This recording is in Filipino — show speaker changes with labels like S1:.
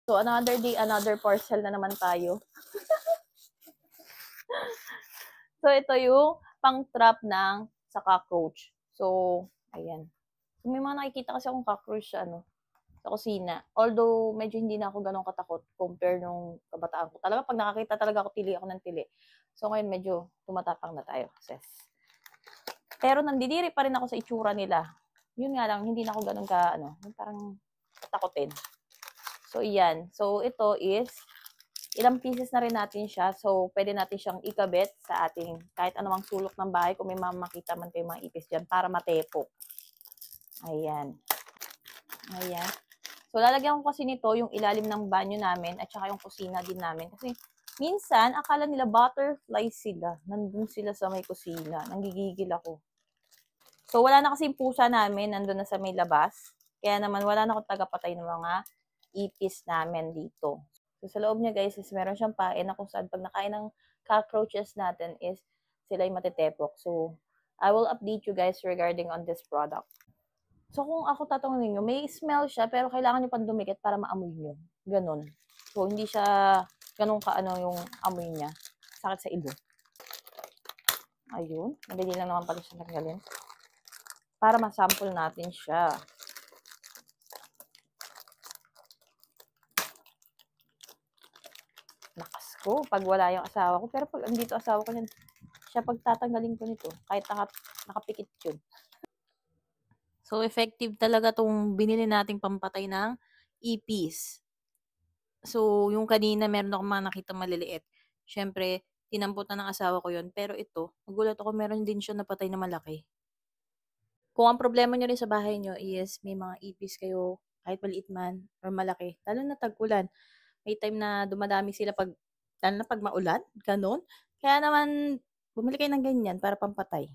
S1: So, another day, another parcel na naman tayo. So, ito yung pang-trap ng sa cockroach. So, ayan. So, may mga nakikita kasi akong cockroach sa sa kusina. Although, medyo hindi na ako ganun katakot compare nung kabataan ko. Talaga, pag nakakita talaga ako, tili ako ng tili. So, ngayon medyo tumatapang na tayo. Sis. Pero nandidiri pa rin ako sa itsura nila. Yun nga lang, hindi na ako ganun parang katakotin. So, iyan. So, ito is, ilang pieces na rin natin siya. So, pwede natin siyang ikabit sa ating kahit anumang sulok ng bahay kung may makita man kayo mga ipis dyan para matepok. Ayan. Ayan. So, lalagyan ko kasi nito yung ilalim ng banyo namin at saka yung kusina din namin. Kasi, minsan, akala nila butterfly sila. Nandun sila sa may kusina. Nanggigigil ako. So, wala na kasi yung pusa namin. Nandun na sa may labas. Kaya naman, wala na akong tagapatay ng mga ipis namin dito. So, sa loob niya guys, is meron siyang pain na kung saan pag nakain ng cockroaches natin is sila yung matitepok. So, I will update you guys regarding on this product. So, kung ako tatanungin nyo, may smell siya, pero kailangan nyo pang dumikit para maamoy nyo. Ganon. So, hindi siya ganun yung amoy niya. Sakit sa ilong. Ayun. Madali lang naman pala siya tanggalin. Para masample natin siya. Lakas ko, pag wala yung asawa ko. Pero pag andito asawa ko, siya pagtatanggalin ko nito. Kahit nakapikit yun. So, effective talaga tong binili nating pampatay ng ipis. So, yung kanina meron akong mga nakita maliliit. Siyempre, tinamputan ng asawa ko yun. Pero ito, nagulat ako, meron din siya napatay na malaki. Kung ang problema nyo rin sa bahay nyo is may mga ipis kayo, kahit maliit man or malaki, lalo na tag-ulan, may time na dumadami sila lalo na pag maulan, ganun. Kaya naman, bumili kayo ng ganyan para pampatay.